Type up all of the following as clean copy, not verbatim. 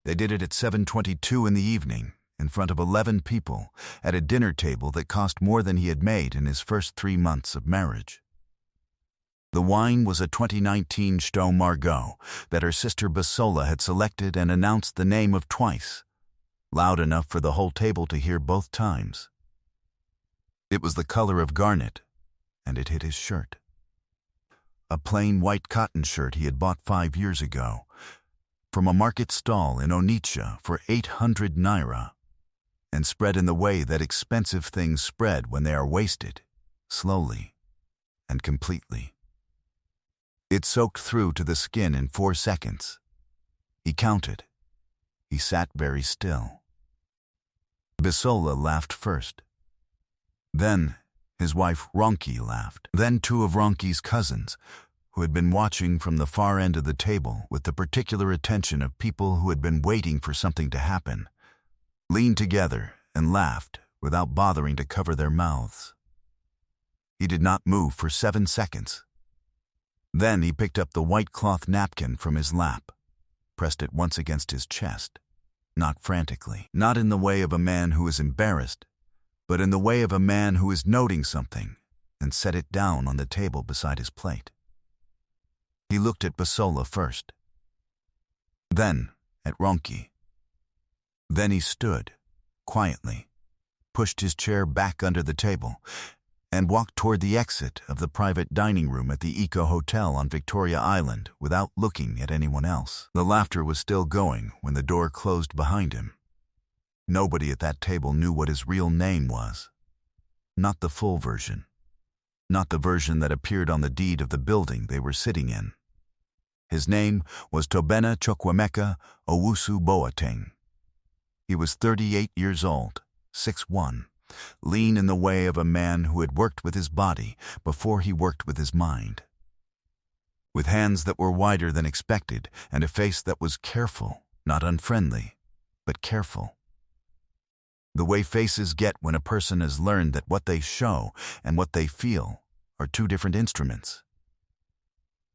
They did it at 7:22 in the evening, in front of 11 people, at a dinner table that cost more than he had made in his first 3 months of marriage. The wine was a 2019 Chateau Margaux that her sister Basola had selected and announced the name of twice, loud enough for the whole table to hear both times. It was the color of garnet, and it hit his shirt. A plain white cotton shirt he had bought 5 years ago, from a market stall in Onitsha for 800 naira, and spread in the way that expensive things spread when they are wasted, slowly and completely. It soaked through to the skin in 4 seconds. He counted. He sat very still. Basola laughed first. Then his wife Ronki laughed. Then 2 of Ronki's cousins, who had been watching from the far end of the table with the particular attention of people who had been waiting for something to happen, leaned together and laughed without bothering to cover their mouths. He did not move for 7 seconds. Then he picked up the white cloth napkin from his lap, pressed it once against his chest, not frantically, not in the way of a man who is embarrassed, but in the way of a man who is noting something, and set it down on the table beside his plate. He looked at Basola first, then at Ronki. Then he stood, quietly, pushed his chair back under the table, and walked toward the exit of the private dining room at the Eco Hotel on Victoria Island without looking at anyone else. The laughter was still going when the door closed behind him. Nobody at that table knew what his real name was. Not the full version. Not the version that appeared on the deed of the building they were sitting in. His name was Tobena Chukwemeka Owusu Boateng. He was 38 years old, 6'1", lean in the way of a man who had worked with his body before he worked with his mind. With hands that were wider than expected and a face that was careful, not unfriendly, but careful. The way faces get when a person has learned that what they show and what they feel are 2 different instruments.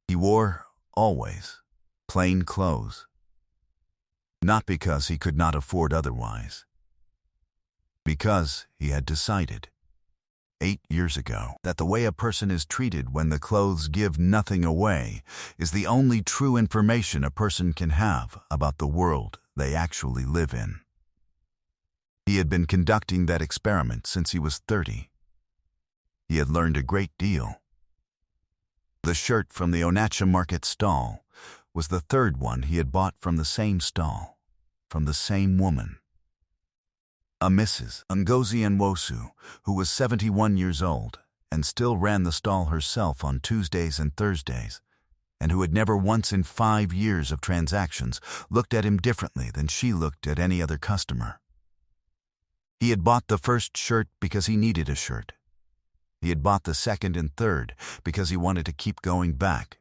He wore, always, plain clothes. Not because he could not afford otherwise. Because he had decided, 8 years ago, that the way a person is treated when the clothes give nothing away is the only true information a person can have about the world they actually live in. He had been conducting that experiment since he was 30. He had learned a great deal. The shirt from the Onitsha market stall was the 3rd one he had bought from the same stall, from the same woman. A Mrs. Ngozi Nwosu, who was 71 years old and still ran the stall herself on Tuesdays and Thursdays, and who had never once in 5 years of transactions looked at him differently than she looked at any other customer. He had bought the first shirt because he needed a shirt. He had bought the 2nd and 3rd because he wanted to keep going back.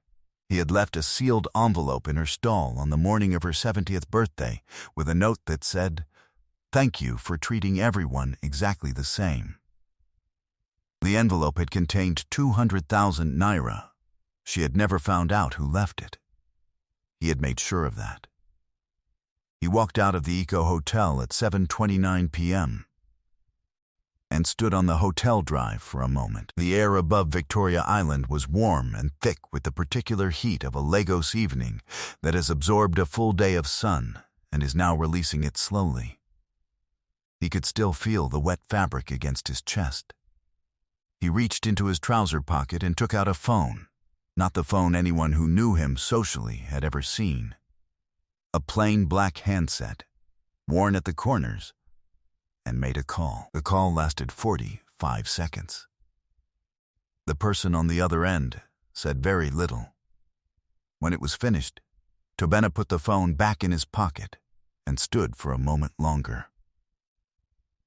He had left a sealed envelope in her stall on the morning of her 70th birthday with a note that said, "Thank you for treating everyone exactly the same." The envelope had contained 200,000 naira. She had never found out who left it. He had made sure of that. He walked out of the Eco Hotel at 7:29 p.m. and stood on the hotel drive for a moment. The air above Victoria Island was warm and thick with the particular heat of a Lagos evening that has absorbed a full day of sun and is now releasing it slowly. He could still feel the wet fabric against his chest. He reached into his trouser pocket and took out a phone, not the phone anyone who knew him socially had ever seen. A plain black handset, worn at the corners, and made a call. The call lasted 45 seconds. The person on the other end said very little. When it was finished, Tobena put the phone back in his pocket and stood for a moment longer.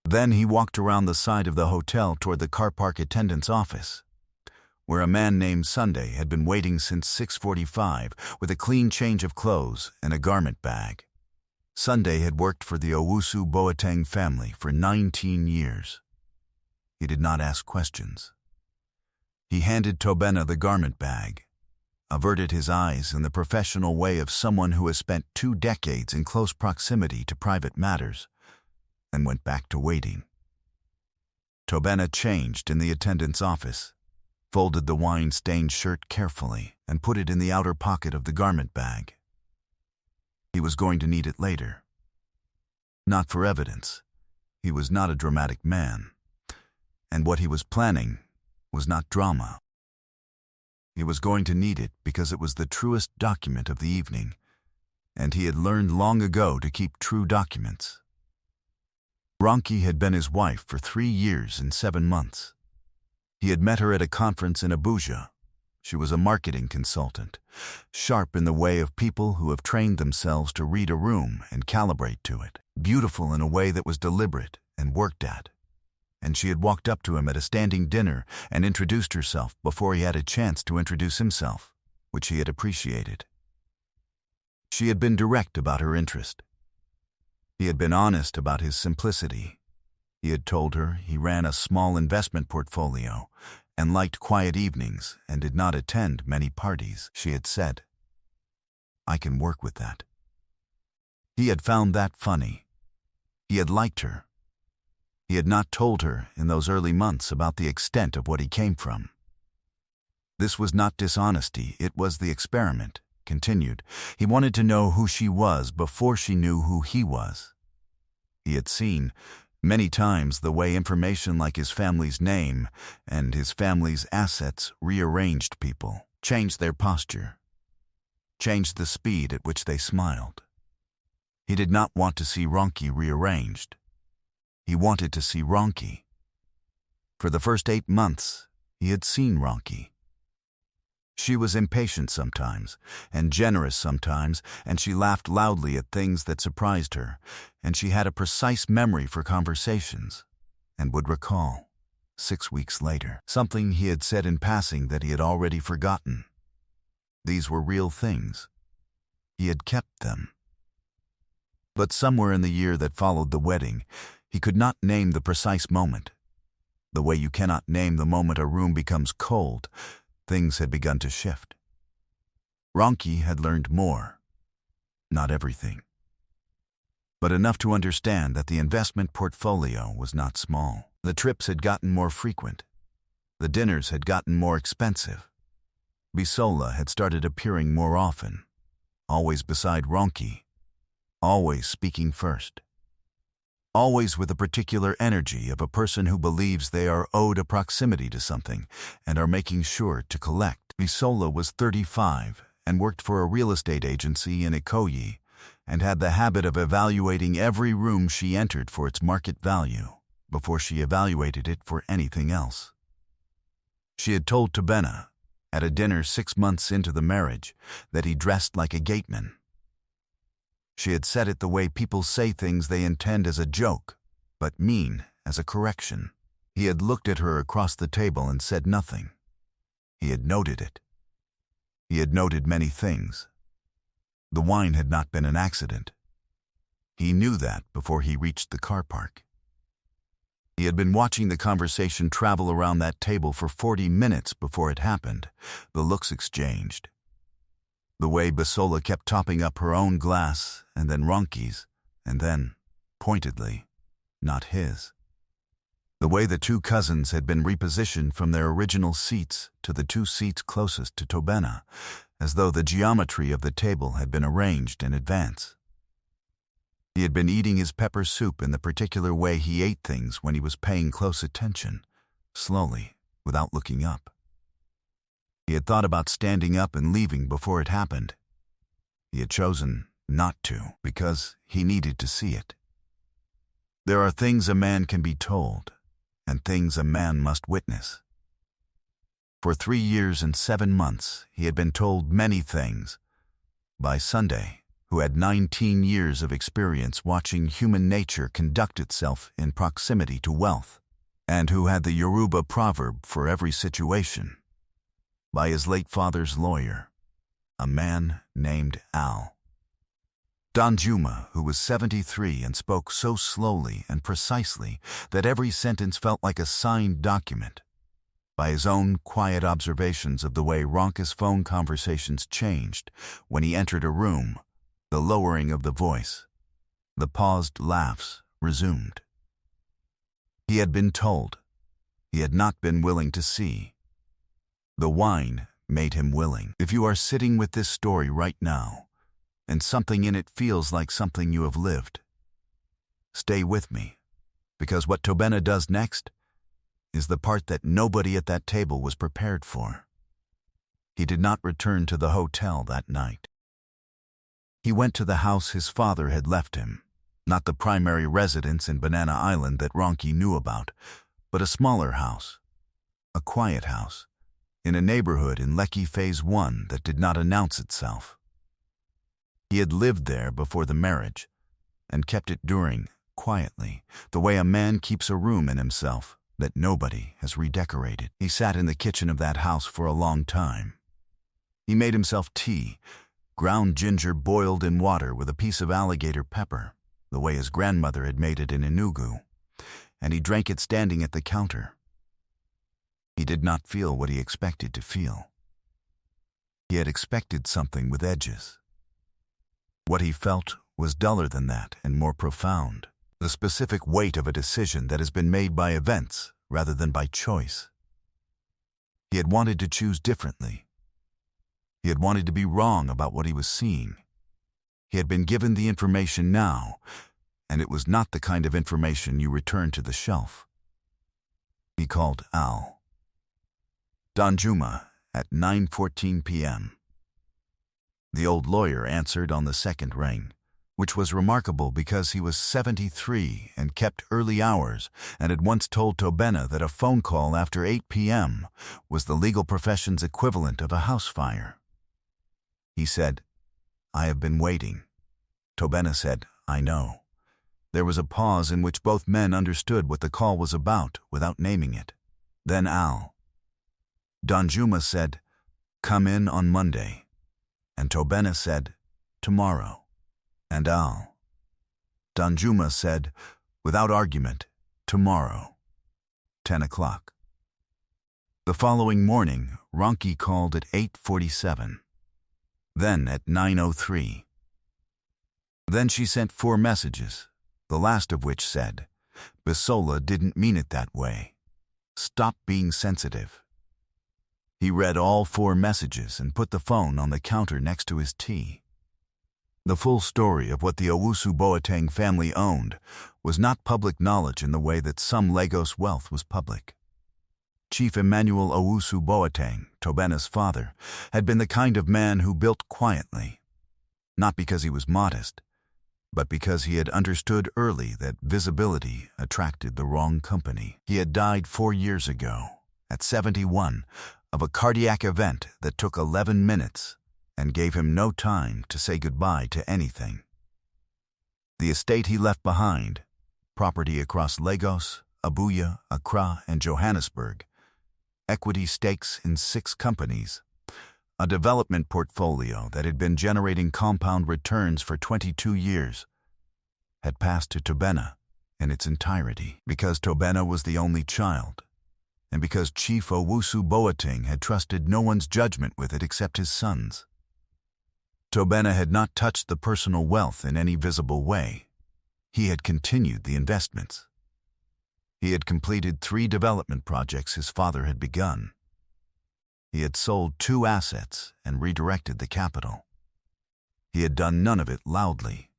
Then he walked around the side of the hotel toward the car park attendant's office, where a man named Sunday had been waiting since 6:45 with a clean change of clothes and a garment bag. Sunday had worked for the Owusu Boateng family for 19 years. He did not ask questions. He handed Tobena the garment bag, averted his eyes in the professional way of someone who has spent 2 decades in close proximity to private matters, and went back to waiting. Tobena changed in the attendant's office, folded the wine-stained shirt carefully, and put it in the outer pocket of the garment bag. He was going to need it later. Not for evidence. He was not a dramatic man. And what he was planning was not drama. He was going to need it because it was the truest document of the evening, and he had learned long ago to keep true documents. Ronki had been his wife for 3 years and 7 months. He had met her at a conference in Abuja. She was a marketing consultant, sharp in the way of people who have trained themselves to read a room and calibrate to it, beautiful in a way that was deliberate and worked at. And she had walked up to him at a standing dinner and introduced herself before he had a chance to introduce himself, which he had appreciated. She had been direct about her interest. He had been honest about his simplicity. He had told her he ran a small investment portfolio and liked quiet evenings and did not attend many parties. She had said, "I can work with that." He had found that funny. He had liked her. He had not told her in those early months about the extent of what he came from. This was not dishonesty, it was the experiment, continued. He wanted to know who she was before she knew who he was. He had seen many times the way information like his family's name and his family's assets rearranged people, changed their posture, changed the speed at which they smiled. He did not want to see Ronki rearranged. He wanted to see Ronki. For the first 8 months, he had seen Ronki. She was impatient sometimes, and generous sometimes, and she laughed loudly at things that surprised her, and she had a precise memory for conversations, and would recall, 6 weeks later, something he had said in passing that he had already forgotten. These were real things. He had kept them. But somewhere in the year that followed the wedding, he could not name the precise moment. The way you cannot name the moment a room becomes cold, things had begun to shift. Ronki had learned more. Not everything. But enough to understand that the investment portfolio was not small. The trips had gotten more frequent. The dinners had gotten more expensive. Bisola had started appearing more often, always beside Ronki, always speaking first. Always with a particular energy of a person who believes they are owed a proximity to something and are making sure to collect. Bisola was 35 and worked for a real estate agency in Ikoyi and had the habit of evaluating every room she entered for its market value before she evaluated it for anything else. She had told Tobena, at a dinner 6 months into the marriage, that he dressed like a gateman. She had said it the way people say things they intend as a joke, but mean as a correction. He had looked at her across the table and said nothing. He had noted it. He had noted many things. The wine had not been an accident. He knew that before he reached the car park. He had been watching the conversation travel around that table for 40 minutes before it happened, the looks exchanged. The way Bisola kept topping up her own glass, and then Ronki's, and then, pointedly, not his. The way the 2 cousins had been repositioned from their original seats to the 2 seats closest to Tobena, as though the geometry of the table had been arranged in advance. He had been eating his pepper soup in the particular way he ate things when he was paying close attention, slowly, without looking up. He had thought about standing up and leaving before it happened. He had chosen not to because he needed to see it. There are things a man can be told, and things a man must witness. For 3 years and 7 months, he had been told many things. By Sunday, who had 19 years of experience watching human nature conduct itself in proximity to wealth, and who had the Yoruba proverb for every situation. By his late father's lawyer, a man named Al. Danjuma, who was 73 and spoke so slowly and precisely that every sentence felt like a signed document. by his own quiet observations of the way Ronka's phone conversations changed when he entered a room, the lowering of the voice, the paused laughs resumed. He had been told. He had not been willing to see. The wine made him willing. If you are sitting with this story right now, and something in it feels like something you have lived, stay with me, because what Tobena does next is the part that nobody at that table was prepared for. He did not return to the hotel that night. He went to the house his father had left him, not the primary residence in Banana Island that Ronki knew about, but a smaller house, a quiet house, in a neighborhood in Lekki Phase 1 that did not announce itself. He had lived there before the marriage, and kept it during, quietly, the way a man keeps a room in himself that nobody has redecorated. He sat in the kitchen of that house for a long time. He made himself tea, ground ginger boiled in water with a piece of alligator pepper, the way his grandmother had made it in Enugu, and he drank it standing at the counter. He did not feel what he expected to feel. He had expected something with edges. What he felt was duller than that and more profound, the specific weight of a decision that has been made by events rather than by choice. He had wanted to choose differently. He had wanted to be wrong about what he was seeing. He had been given the information now, and it was not the kind of information you return to the shelf. He called Al. Danjuma at 9:14 p.m. The old lawyer answered on the second ring, which was remarkable because he was 73 and kept early hours and had once told Tobena that a phone call after 8 p.m. was the legal profession's equivalent of a house fire. He said, "I have been waiting." Tobena said, "I know." There was a pause in which both men understood what the call was about without naming it. Then Al. Danjuma said, "Come in on Monday." And Tobena said, "Tomorrow." And Al. Danjuma said, without argument, "Tomorrow, 10 o'clock. The following morning, Ronki called at 8:47. Then at 9:03. Then she sent 4 messages, the last of which said, "Bisola didn't mean it that way. Stop being sensitive." He read all 4 messages and put the phone on the counter next to his tea. The full story of what the Owusu Boateng family owned was not public knowledge in the way that some Lagos wealth was public. Chief Emmanuel Owusu Boateng, Tobena's father, had been the kind of man who built quietly, not because he was modest, but because he had understood early that visibility attracted the wrong company. He had died 4 years ago, at 71, of a cardiac event that took 11 minutes and gave him no time to say goodbye to anything. The estate he left behind, property across Lagos, Abuja, Accra, and Johannesburg, equity stakes in 6 companies, a development portfolio that had been generating compound returns for 22 years, had passed to Tobena in its entirety because Tobena was the only child, and because Chief Owusu Boateng had trusted no one's judgment with it except his son's. Tobena had not touched the personal wealth in any visible way. He had continued the investments. He had completed 3 development projects his father had begun. He had sold 2 assets and redirected the capital. He had done none of it loudly.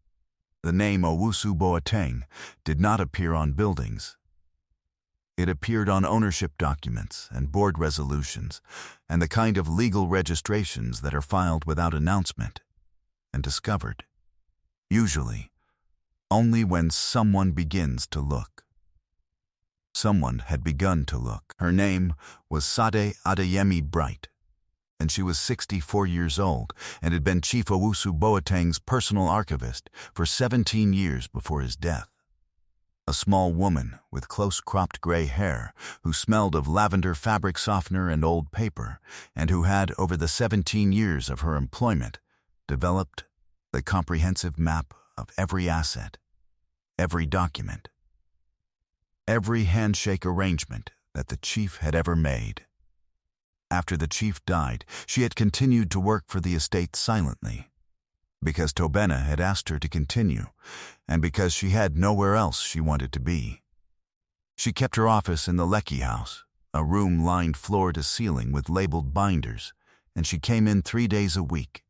The name Owusu Boateng did not appear on buildings. It appeared on ownership documents and board resolutions and the kind of legal registrations that are filed without announcement and discovered, usually, only when someone begins to look. Someone had begun to look. Her name was Sade Adeyemi Bright, and she was 64 years old and had been Chief Owusu Boateng's personal archivist for 17 years before his death. A small woman with close-cropped gray hair who smelled of lavender fabric softener and old paper, and who had, over the 17 years of her employment, developed the comprehensive map of every asset, every document, every handshake arrangement that the chief had ever made. After the chief died, she had continued to work for the estate silently, because Tobena had asked her to continue, and because she had nowhere else she wanted to be. She kept her office in the Leckie house, a room lined floor to ceiling with labeled binders, and she came in 3 days a week,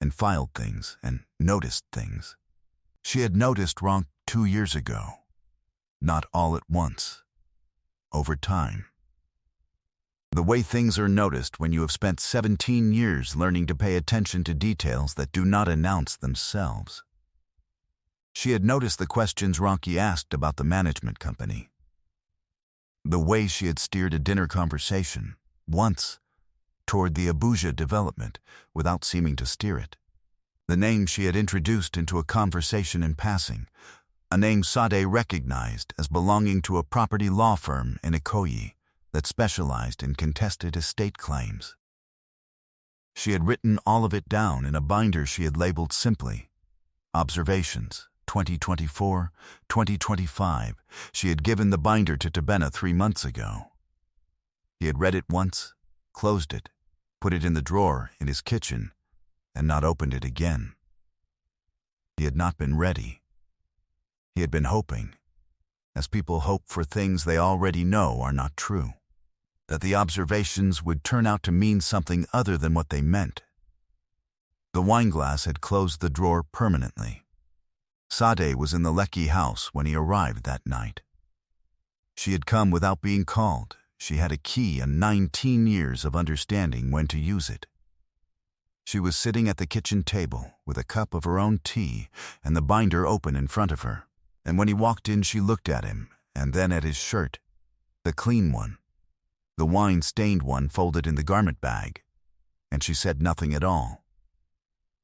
and filed things and noticed things. She had noticed wrong 2 years ago, not all at once, over time. The way things are noticed when you have spent 17 years learning to pay attention to details that do not announce themselves. She had noticed the questions Ronki asked about the management company. The way she had steered a dinner conversation, once, toward the Abuja development without seeming to steer it. The name she had introduced into a conversation in passing, a name Sade recognized as belonging to a property law firm in Ikoyi that specialized in contested estate claims. She had written all of it down in a binder she had labeled simply, Observations, 2024-2025. She had given the binder to Tobena 3 months ago. He had read it once, closed it, put it in the drawer in his kitchen, and not opened it again. He had not been ready. He had been hoping, as people hope for things they already know are not true, that the observations would turn out to mean something other than what they meant. The wineglass had closed the drawer permanently. Sade was in the Leckie house when he arrived that night. She had come without being called. She had a key and 19 years of understanding when to use it. She was sitting at the kitchen table with a cup of her own tea and the binder open in front of her. And when he walked in, she looked at him and then at his shirt, the clean one, the wine-stained one folded in the garment bag, and she said nothing at all.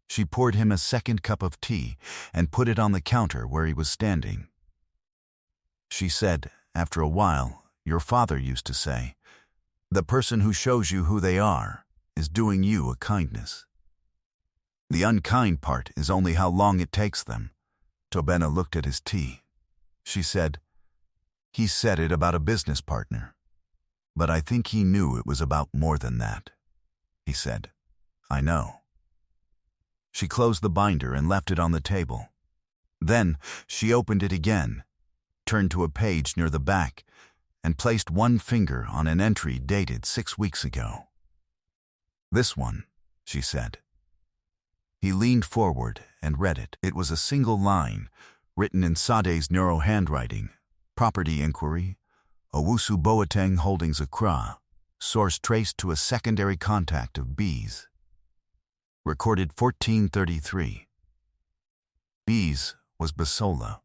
She poured him a second cup of tea and put it on the counter where he was standing. She said, after a while, your father used to say, the person who shows you who they are is doing you a kindness. The unkind part is only how long it takes them. Tobena looked at his tea. She said, he said it about a business partner, but I think he knew it was about more than that. He said, I know. She closed the binder and left it on the table. Then she opened it again, turned to a page near the back, and placed one finger on an entry dated 6 weeks ago. This one, she said. He leaned forward and read it. It was a single line, written in Sade's neuro handwriting. Property inquiry, Owusu Boateng Holdings Accra, source traced to a secondary contact of B's. Recorded 1433. B's was Basola.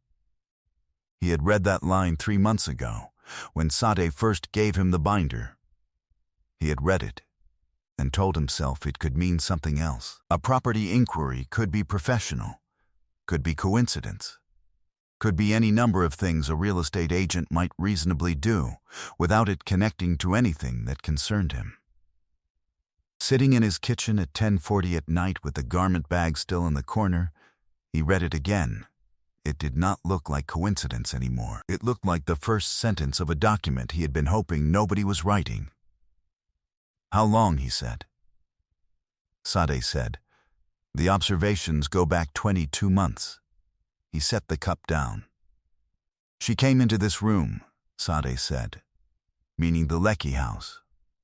He had read that line 3 months ago, when Sade first gave him the binder. He had read it and told himself it could mean something else. A property inquiry could be professional, could be coincidence, could be any number of things a real estate agent might reasonably do without it connecting to anything that concerned him. Sitting in his kitchen at 10:40 at night with the garment bag still in the corner, he read it again. It did not look like coincidence anymore. It looked like the first sentence of a document he had been hoping nobody was writing. How long, he said. Sade said, the observations go back 22 months. He set the cup down. She came into this room, Sade said, meaning the Leckie house,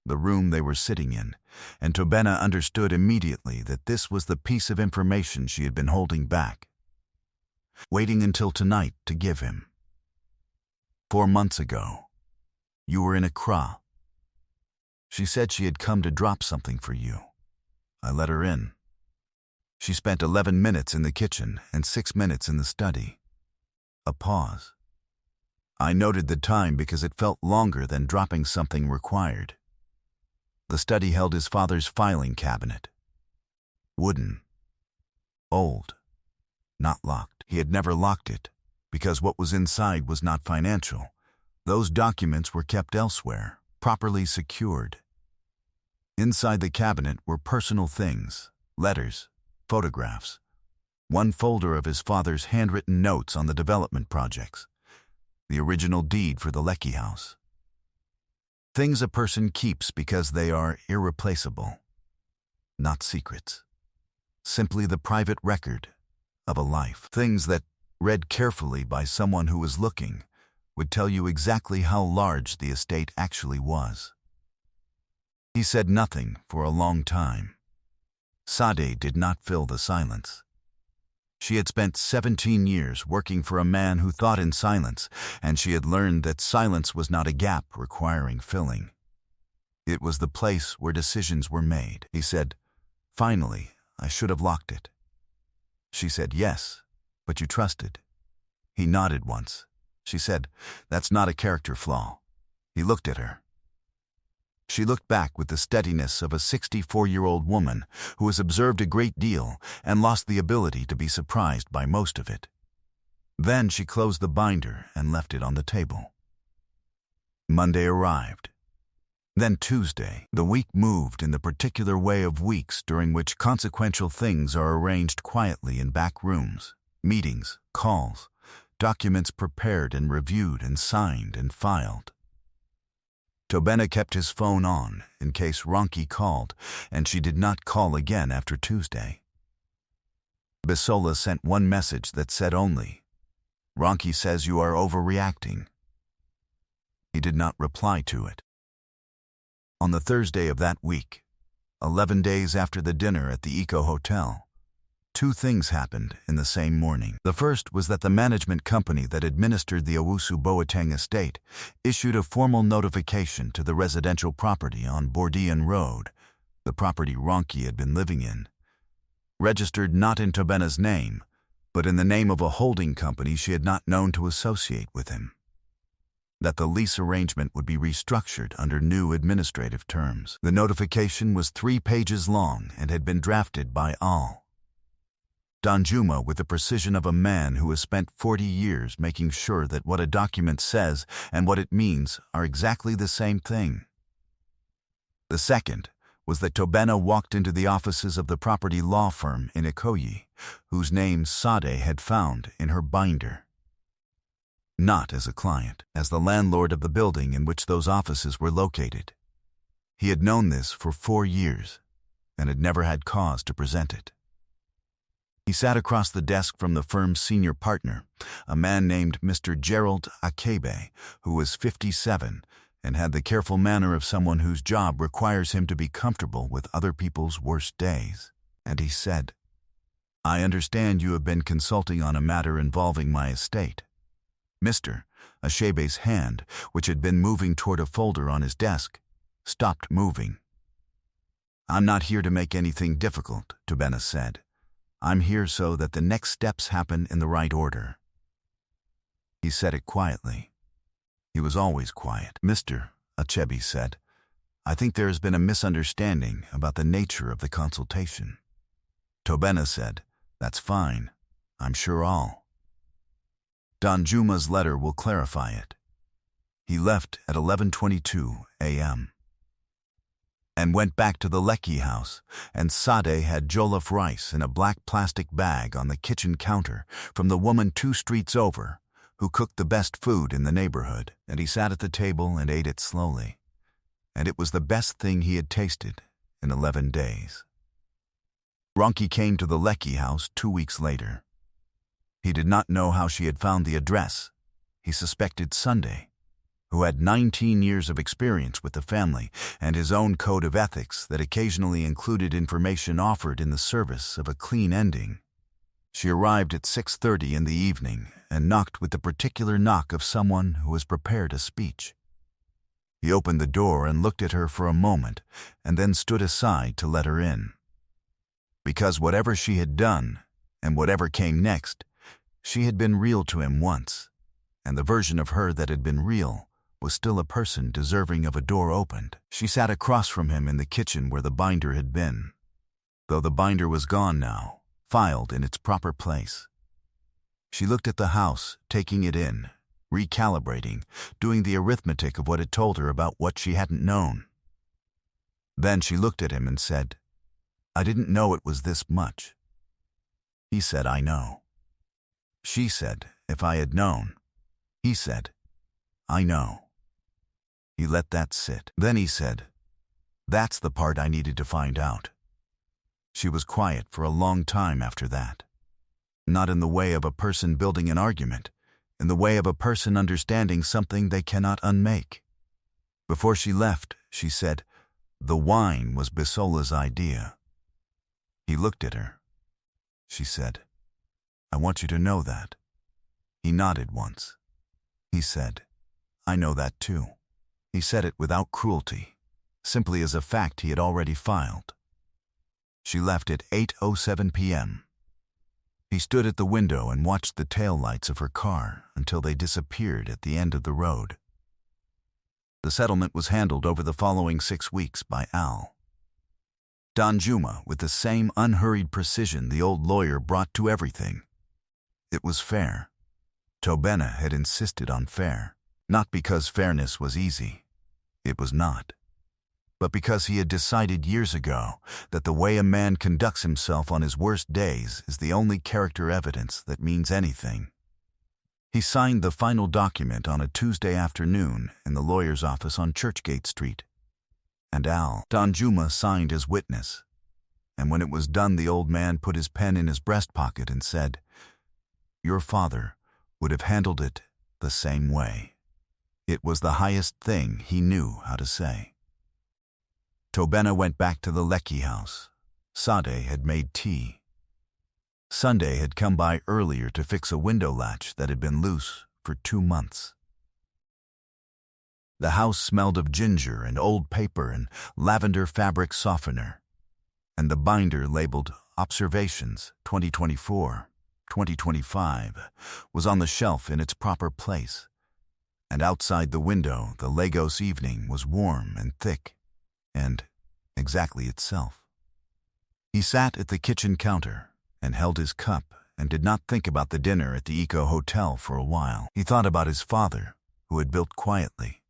the room they were sitting in, and Tobena understood immediately that this was the piece of information she had been holding back, waiting until tonight to give him. 4 months ago, you were in Accra. She said she had come to drop something for you. I let her in. She spent 11 minutes in the kitchen and 6 minutes in the study. A pause. I noted the time because it felt longer than dropping something required. The study held his father's filing cabinet. Wooden. Old. Not locked. He had never locked it, because what was inside was not financial. Those documents were kept elsewhere, properly secured. Inside the cabinet were personal things, letters, photographs, one folder of his father's handwritten notes on the development projects, the original deed for the Leckie house. Things a person keeps because they are irreplaceable. Not secrets. Simply the private record of a life. Things that, read carefully by someone who was looking, would tell you exactly how large the estate actually was. He said nothing for a long time. Sade did not fill the silence. She had spent 17 years working for a man who thought in silence, and she had learned that silence was not a gap requiring filling. It was the place where decisions were made. He said, "Finally, I should have locked it." She said, "Yes, but you trusted." He nodded once. She said, "That's not a character flaw." He looked at her. She looked back with the steadiness of a 64-year-old woman who has observed a great deal and lost the ability to be surprised by most of it. Then she closed the binder and left it on the table. Monday arrived. Then Tuesday. The week moved in the particular way of weeks during which consequential things are arranged quietly in back rooms, meetings, calls, documents prepared and reviewed and signed and filed. Tobena kept his phone on in case Ronki called, and she did not call again after Tuesday. Bisola sent one message that said only, "Ronki says you are overreacting." He did not reply to it. On the Thursday of that week, 11 days after the dinner at the Eco Hotel, two things happened in the same morning. The first was that the management company that administered the Owusu Boateng estate issued a formal notification to the residential property on Bourdian Road, the property Ronki had been living in, registered not in Tobena's name, but in the name of a holding company she had not known to associate with him, that the lease arrangement would be restructured under new administrative terms. The notification was 3 pages long and had been drafted by Al. Danjuma with the precision of a man who has spent 40 years making sure that what a document says and what it means are exactly the same thing. The second was that Tobena walked into the offices of the property law firm in Ikoyi, whose name Sade had found in her binder. Not as a client, as the landlord of the building in which those offices were located. He had known this for 4 years and had never had cause to present it. He sat across the desk from the firm's senior partner, a man named Mr. Gerald Akebe, who was 57 and had the careful manner of someone whose job requires him to be comfortable with other people's worst days. And he said, "I understand you have been consulting on a matter involving my estate." Mr. Achebe's hand, which had been moving toward a folder on his desk, stopped moving. "I'm not here to make anything difficult," Tobena said. "I'm here so that the next steps happen in the right order." He said it quietly. He was always quiet. "Mr. Achebe said, I think there has been a misunderstanding about the nature of the consultation." Tobena said, "That's fine. I'm sure all." Danjuma's letter will clarify it. He left at 11:22 a.m. and went back to the Lekki house, and Sade had jollof rice in a black plastic bag on the kitchen counter from the woman 2 streets over, who cooked the best food in the neighborhood, and he sat at the table and ate it slowly. And it was the best thing he had tasted in 11 days. Ronki came to the Lekki house 2 weeks later. He did not know how she had found the address. He suspected Sunday, who had 19 years of experience with the family and his own code of ethics that occasionally included information offered in the service of a clean ending. She arrived at 6:30 in the evening and knocked with the particular knock of someone who has prepared a speech. He opened the door and looked at her for a moment and then stood aside to let her in. Because whatever she had done and whatever came next, she had been real to him once, and the version of her that had been real was still a person deserving of a door opened. She sat across from him in the kitchen where the binder had been, though the binder was gone now, filed in its proper place. She looked at the house, taking it in, recalibrating, doing the arithmetic of what it told her about what she hadn't known. Then she looked at him and said, "I didn't know it was this much." He said, "I know." She said, "If I had known." He said, "I know." He let that sit. Then he said, "That's the part I needed to find out." She was quiet for a long time after that. Not in the way of a person building an argument, in the way of a person understanding something they cannot unmake. Before she left, she said, "The wine was Bisola's idea." He looked at her. She said, "I want you to know that." He nodded once. He said, "I know that too." He said it without cruelty, simply as a fact he had already filed. She left at 8:07 p.m. He stood at the window and watched the taillights of her car until they disappeared at the end of the road. The settlement was handled over the following 6 weeks by Al. Danjuma, with the same unhurried precision the old lawyer brought to everything. It was fair. Tobena had insisted on fair, not because fairness was easy. It was not. But because he had decided years ago that the way a man conducts himself on his worst days is the only character evidence that means anything. He signed the final document on a Tuesday afternoon in the lawyer's office on Churchgate Street. And Al Danjuma signed as witness. And when it was done, the old man put his pen in his breast pocket and said, "Your father would have handled it the same way." It was the highest thing he knew how to say. Tobena went back to the Leckie house. Sade had made tea. Sunday had come by earlier to fix a window latch that had been loose for 2 months. The house smelled of ginger and old paper and lavender fabric softener, and the binder labeled Observations 2024, 2025 was on the shelf in its proper place, and outside the window the Lagos evening was warm and thick, and exactly itself. He sat at the kitchen counter and held his cup and did not think about the dinner at the Eco Hotel for a while. He thought about his father, who had built quietly.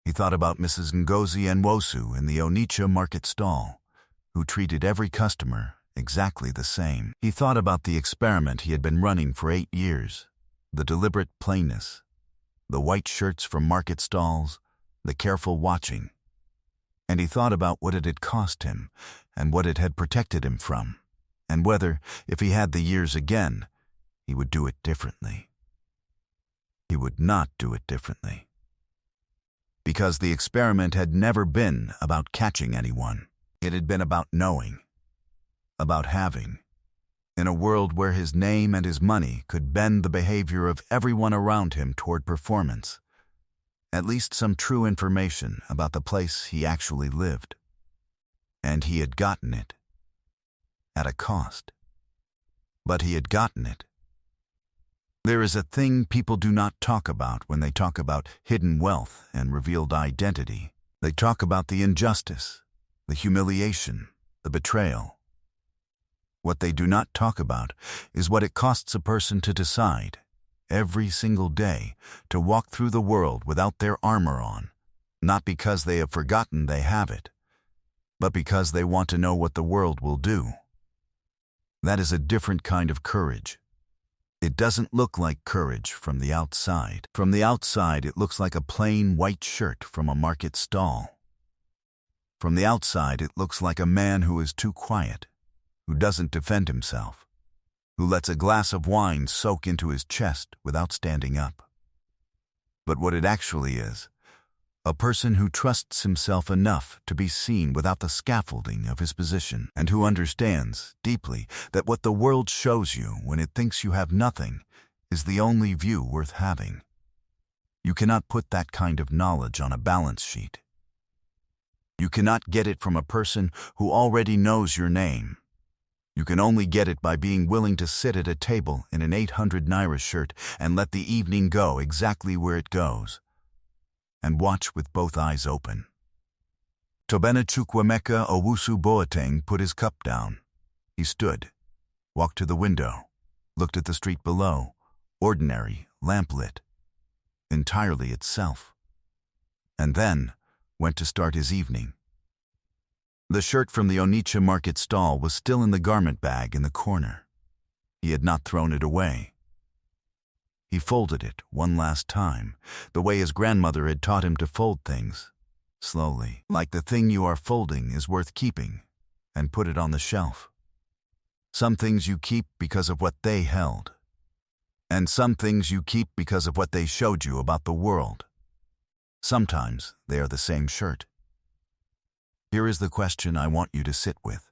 He thought about Mrs. Ngozi Nwosu in the Onitsha market stall, who treated every customer exactly the same. He thought about the experiment he had been running for 8 years, the deliberate plainness, the white shirts from market stalls, the careful watching. And he thought about what it had cost him and what it had protected him from, and whether, if he had the years again, he would do it differently. He would not do it differently. Because the experiment had never been about catching anyone. It had been about knowing, about having. In a world where his name and his money could bend the behavior of everyone around him toward performance, at least some true information about the place he actually lived. And he had gotten it. At a cost. But he had gotten it. There is a thing people do not talk about when they talk about hidden wealth and revealed identity. They talk about the injustice, the humiliation, the betrayal. What they do not talk about is what it costs a person to decide, every single day, to walk through the world without their armor on, not because they have forgotten they have it, but because they want to know what the world will do. That is a different kind of courage. It doesn't look like courage from the outside. From the outside, it looks like a plain white shirt from a market stall. From the outside, it looks like a man who is too quiet, who doesn't defend himself, who lets a glass of wine soak into his chest without standing up. But what it actually is, a person who trusts himself enough to be seen without the scaffolding of his position, and who understands deeply that what the world shows you when it thinks you have nothing is the only view worth having. You cannot put that kind of knowledge on a balance sheet. You cannot get it from a person who already knows your name. You can only get it by being willing to sit at a table in an 800 naira shirt and let the evening go exactly where it goes, and watch with both eyes open. Tobena Chukwuemeka Owusu Boateng put his cup down. He stood, walked to the window, looked at the street below, ordinary, lamplit, entirely itself, and then went to start his evening. The shirt from the Onitsha market stall was still in the garment bag in the corner. He had not thrown it away. He folded it one last time, the way his grandmother had taught him to fold things, slowly, like the thing you are folding is worth keeping, and put it on the shelf. Some things you keep because of what they held, and some things you keep because of what they showed you about the world. Sometimes they are the same shirt. Here is the question I want you to sit with.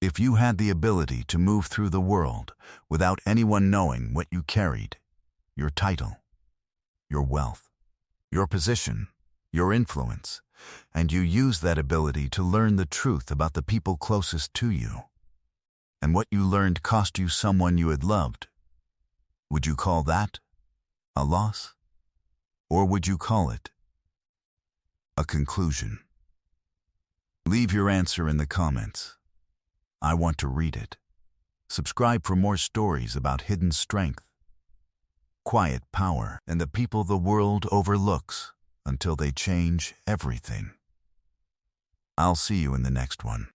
If you had the ability to move through the world without anyone knowing what you carried, your title, your wealth, your position, your influence, and you used that ability to learn the truth about the people closest to you, and what you learned cost you someone you had loved, would you call that a loss? Or would you call it a conclusion? Leave your answer in the comments. I want to read it. Subscribe for more stories about hidden strength, quiet power, and the people the world overlooks until they change everything. I'll see you in the next one.